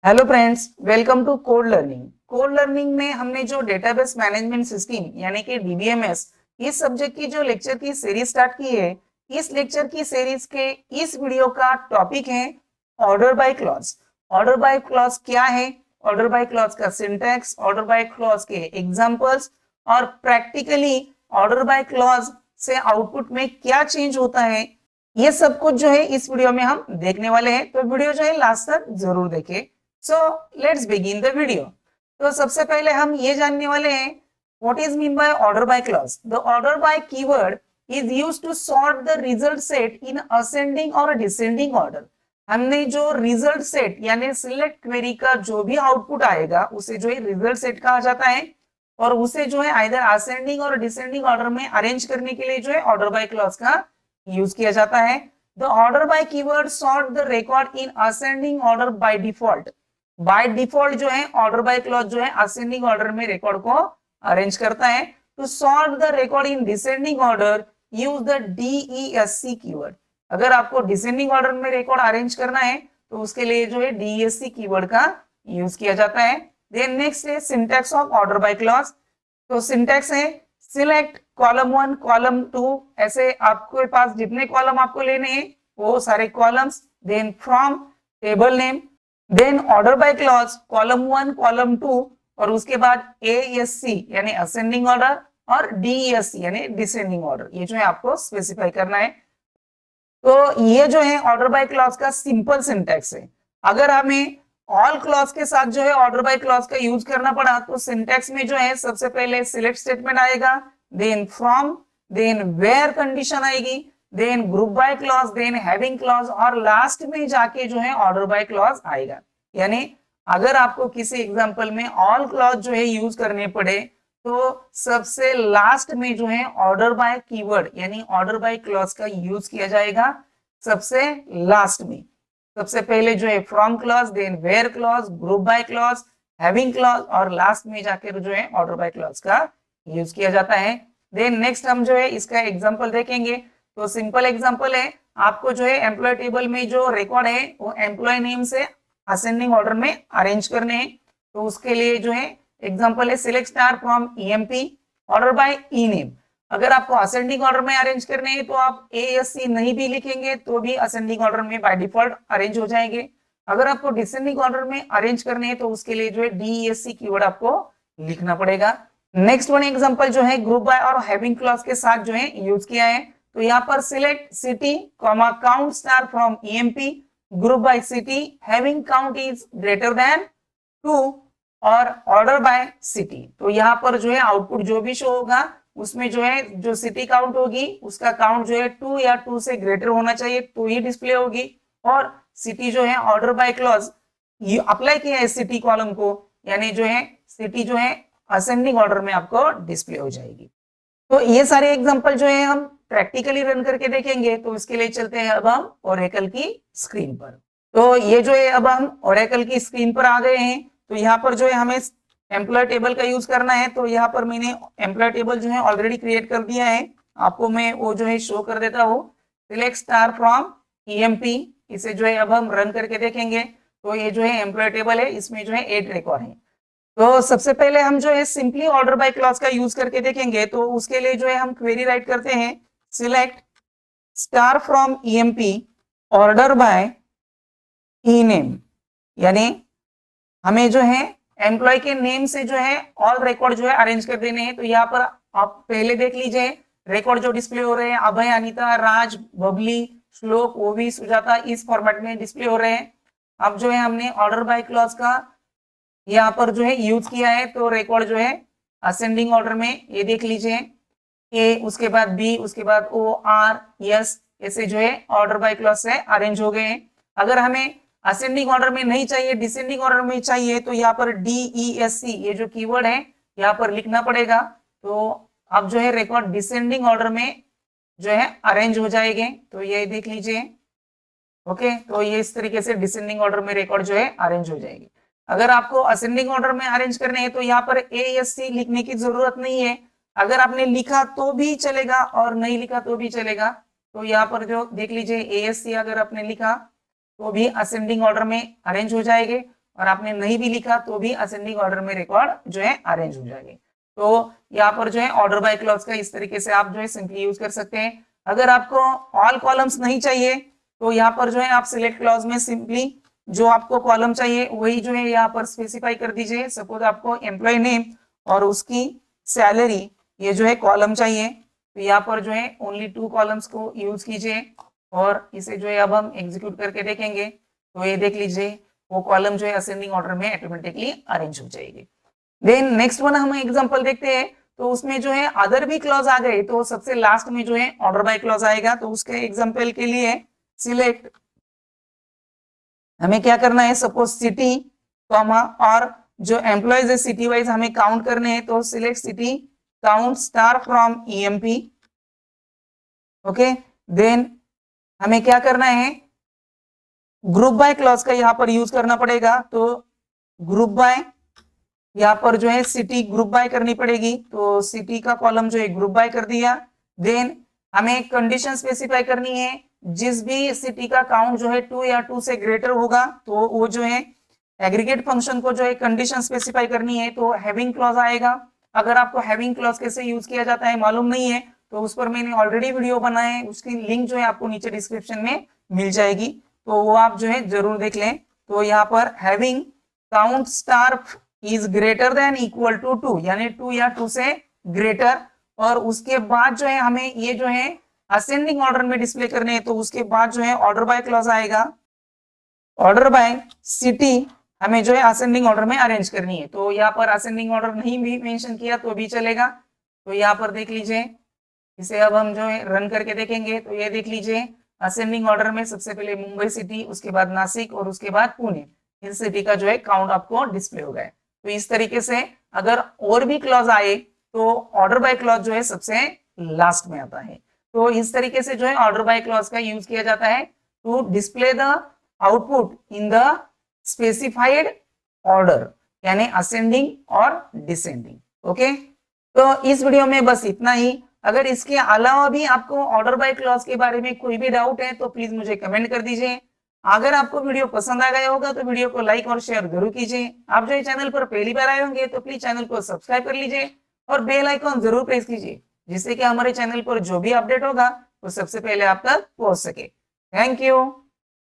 Hello friends, welcome to code learning. Code learning में हमने जो डेटाबेस मैनेजमेंट सिस्टम यानी कि डीबीएमएस इस सब्जेक्ट की जो लेक्चर की सीरीज स्टार्ट की है। इस लेक्चर की सीरीज के इस वीडियो का टॉपिक है order by clause. Order by clause क्या है, ऑर्डर बाय क्लॉज का सिंटैक्स, ऑर्डर बाय क्लॉज के एग्जांपल्स और प्रैक्टिकली ऑर्डर बाय क्लॉज से आउटपुट में क्या चेंज होता है, ये सब कुछ जो है इस वीडियो में हम देखने वाले हैं। तो वीडियो जो है लास्ट तक जरूर देखें। So let's begin the video. तो सबसे पहले हम ये जानने वाले हैं what is mean by order by clause. The order by keyword is used to sort the result set in ascending और डिसेंडिंग ऑर्डर। हमने जो रिजल्ट सेट यानी सिलेक्ट क्वेरी का जो भी आउटपुट आएगा उसे जो है रिजल्ट सेट कहा जाता है और उसे जो है आइदर असेंडिंग और डिसेंडिंग ऑर्डर में अरेंज करने के लिए जो है ऑर्डर बाय क्लॉज का यूज किया जाता है। The order by keyword sort the record in ascending order by default. By default जो है ऑर्डर बाय क्लॉज जो है असेंडिंग ऑर्डर में रिकॉर्ड को अरेंज करता है। To sort the record in descending order use the DESC keyword. अगर आपको डिसेंडिंग ऑर्डर में रिकॉर्ड अरेंज करना है तो उसके लिए जो है डीईएससी कीवर्ड का यूज किया जाता है। देन नेक्स्ट है syntax of order by clause. तो सिंटैक्स है सिलेक्ट कॉलम 1 कॉलम 2, ऐसे आपके पास जितने कॉलम आपको लेने हैं वो सारे columns. Then from table name, then order by clause column 1 column 2 और उसके बाद एएससी यानी असेंडिंग ऑर्डर और डीएससी यानी डिसेंडिंग ऑर्डर, ये जो है आपको स्पेसिफाई करना है। तो ये जो है ऑर्डर बाय क्लॉज का सिंपल सिंटैक्स है। अगर हमें ऑल क्लॉज के साथ जो है ऑर्डर बाय क्लॉज का यूज करना पड़ा तो सिंटैक्स में जो है सबसे पहले सिलेक्ट स्टेटमेंट आएगा, then from, then where condition आएगी, then group by clause, then having clause और लास्ट में जाके जो है ऑर्डर बाय क्लॉज आएगा। यानी अगर आपको किसी एग्जांपल में ऑल क्लॉज जो है यूज करने पड़े तो सबसे लास्ट में जो है ऑर्डर बाय कीवर्ड यानी ऑर्डर बाय क्लॉज का यूज किया जाएगा सबसे लास्ट में। सबसे पहले जो है from clause, then where clause, group by clause, having clause और लास्ट में जाकर जो है ऑर्डर बाय क्लॉज का यूज किया जाता है। देन नेक्स्ट हम जो है इसका एग्जांपल देखेंगे। तो सिंपल एग्जांपल है, आपको जो है एम्प्लॉय टेबल में जो रिकॉर्ड है वो एम्प्लॉय नेम से असेंडिंग ऑर्डर में अरेंज करने हैं। तो उसके लिए जो है एग्जांपल है select star from EMP order by E name. अगर आपको असेंडिंग ऑर्डर में अरेंज करने हैं तो आप एएससी नहीं भी लिखेंगे तो भी असेंडिंग ऑर्डर में बाय डिफॉल्ट अरेंज हो जाएंगे। अगर आपको डिसेंडिंग ऑर्डर में अरेंज करने हैं तो उसके लिए जो है डीईएससी कीवर्ड आपको लिखना पड़ेगा। नेक्स्ट वन एग्जांपल जो है ग्रुप बाय और हैविंग क्लॉज के साथ जो है यूज किया है। तो यहाँ पर select city comma count star from EMP group by city having count is greater then 2 और ऑर्डर बाय सिटी। तो यहाँ पर जो है आउटपुट जो भी शो होगा उसमें जो है जो सिटी काउंट होगी उसका काउंट जो है 2 या 2 से ग्रेटर होना चाहिए तो ही डिस्प्ले होगी। और सिटी जो है ऑर्डर बाय क्लॉज अप्लाई किया है सिटी कॉलम को, यानी जो है सिटी जो है असेंडिंग ऑर्डर में आपको डिस्प्ले हो जाएगी। तो ये सारे एग्जांपल जो है हम प्रैक्टिकली रन करके देखेंगे। तो इसके लिए चलते हैं अब हम ओरेकल की स्क्रीन पर। तो ये जो है अब हम ओरेकल की स्क्रीन पर आ गए हैं। तो यहाँ पर जो है हमें एम्प्लॉय टेबल का यूज करना है। तो यहाँ पर मैंने एम्प्लॉय टेबल जो है ऑलरेडी क्रिएट कर दिया है, आपको मैं वो जो है शो कर देता हूँ। सिलेक्ट स्टार फ्रॉम ईएमपी, इसे जो है अब हम रन करके देखेंगे। तो ये जो है एम्प्लॉय टेबल है, इसमें जो है 8 रिकॉर्ड है। तो सबसे पहले हम जो है सिंपली ऑर्डर बाय क्लॉज का यूज करके देखेंगे। तो उसके लिए जो है हम क्वेरी राइट करते हैं select star from EMP order by E name, यानी हमें जो है एम्प्लॉय के नेम से जो है ऑल रिकॉर्ड जो है अरेंज कर देने हैं। तो यहाँ पर आप पहले देख लीजिए रिकॉर्ड जो डिस्प्ले हो रहे हैं अभय, अनीता, राज, बबली, श्लोक, ओवी, सुजाता इस फॉर्मेट में डिस्प्ले हो रहे हैं। अब जो है हमने ऑर्डर बाय क्लॉज का यहाँ पर जो है यूज किया है। तो रिकॉर्ड जो है असेंडिंग ऑर्डर में ये देख लीजिए ए, उसके बाद बी, उसके बाद ओ, आर, एस, ऐसे जो है ऑर्डर बाय क्लॉज से अरेंज हो गए हैं। अगर हमें असेंडिंग ऑर्डर में नहीं चाहिए, डिसेंडिंग ऑर्डर में चाहिए तो यहाँ पर डीईएससी ये जो कीवर्ड है यहाँ पर लिखना पड़ेगा। तो अब जो है रिकॉर्ड डिसेंडिंग ऑर्डर में जो है अरेंज हो जाएंगे। तो ये देख लीजिए, ओके। तो ये इस तरीके से डिसेंडिंग ऑर्डर में रिकॉर्ड जो है अरेंज हो जाएगी। अगर आपको असेंडिंग ऑर्डर में अरेंज करने हैं तो यहाँ पर एएससी लिखने की जरूरत नहीं है। अगर आपने लिखा तो भी चलेगा और नहीं लिखा तो भी चलेगा। तो यहाँ पर जो देख लीजिए एएससी अगर आपने लिखा तो भी असेंडिंग ऑर्डर में अरेंज हो जाएंगे। और आपने नहीं भी लिखा तो भी असेंडिंग ऑर्डर में रिकॉर्ड जो है अरेंज हो जाएंगे। तो यहाँ पर जो है ऑर्डर बाय क्लॉज का इस तरीके से आप जो है सिंपली यूज कर सकते हैं। अगर आपको ऑल कॉलम्स नहीं चाहिए तो यहाँ पर जो है आप सिलेक्ट क्लॉज में सिंपली जो आपको कॉलम चाहिए वही जो है यहाँ पर स्पेसिफाई कर दीजिए। सपोज आपको एम्प्लॉय नेम और उसकी सैलरी ये जो है कॉलम चाहिए, तो यहाँ पर जो है ओनली 2 कॉलम्स को यूज कीजिए और इसे जो है अब हम एग्जीक्यूट करके देखेंगे। तो ये देख लीजिए वो कॉलम जो है असेंडिंग ऑर्डर में ऑटोमेटिकली अरेंज हो जाएगी। देन नेक्स्ट वन हम एग्जांपल देखते हैं, तो उसमें जो है अदर भी क्लॉज आ गए तो सबसे लास्ट में जो है ऑर्डर बाय क्लॉज आएगा। तो उसके एग्जांपल के लिए सिलेक्ट हमें क्या करना है, सपोज सिटी कॉमा और जो एम्प्लॉयज है सिटी वाइज हमें काउंट करने हैं, तो select city count star from EMP. Okay, then हमें क्या करना है, ग्रुप बाय क्लॉज का यहाँ पर यूज करना पड़ेगा। तो ग्रुप बाय यहाँ पर जो है सिटी ग्रुप बाय करनी पड़ेगी, तो सिटी का कॉलम जो है ग्रुप बाय कर दिया। देन हमें कंडीशन स्पेसिफाई करनी है, जिस भी सिटी का काउंट जो है 2 या 2 से ग्रेटर होगा तो वो जो है एग्रीगेट फंक्शन को जो है कंडीशन स्पेसिफाई करनी है, तो हैविंग क्लॉज आएगा। अगर आपको हैविंग क्लॉज कैसे यूज किया जाता है मालूम नहीं है तो उस पर मैंने ऑलरेडी वीडियो बनाया है, उसकी लिंक जो है आपको नीचे डिस्क्रिप्शन में मिल जाएगी, तो वो आप जो है जरूर देख लें। तो यहाँ पर having count star is greater than equal to 2 यानी 2 या 2 से ग्रेटर, और उसके बाद जो है हमें ये जो है असेंडिंग ऑर्डर में डिस्प्ले करने हैं, तो उसके बाद जो है ऑर्डर बाय क्लॉज आएगा। ऑर्डर बाय सिटी हमें जो है असेंडिंग ऑर्डर में अरेंज करनी है, तो यहाँ पर असेंडिंग ऑर्डर नहीं भी मेंशन किया तो भी चलेगा। तो यहाँ पर देख लीजिए, इसे अब हम जो है रन करके देखेंगे, तो ये देख लीजिए असेंडिंग ऑर्डर में सबसे पहले मुंबई सिटी, उसके बाद नासिक और उसके बाद पुणे, इन सिटी का जो है काउंट आपको डिस्प्ले होगा। तो इस तरीके से अगर और भी क्लॉज आए तो ऑर्डर बाय क्लॉज जो है सबसे लास्ट में आता है। तो इस तरीके से जो है ऑर्डर बाय क्लॉज का यूज किया जाता है to display the output in the specified order, यानी असेंडिंग और डिसेंडिंग। ओके, तो इस वीडियो में बस इतना ही। अगर इसके अलावा भी आपको ऑर्डर बाय क्लॉज के बारे में कोई भी डाउट है तो प्लीज मुझे कमेंट कर दीजिए। अगर आपको वीडियो पसंद आ गया होगा तो वीडियो को लाइक और शेयर जरूर कीजिए। आप जो चैनल पर पहली बार आए होंगे तो प्लीज चैनल को सब्सक्राइब कर लीजिए और बेल आइकॉन जरूर प्रेस कीजिए, जिससे कि हमारे चैनल पर जो भी अपडेट होगा वो सबसे पहले आप तक पहुंच सके। Thank you.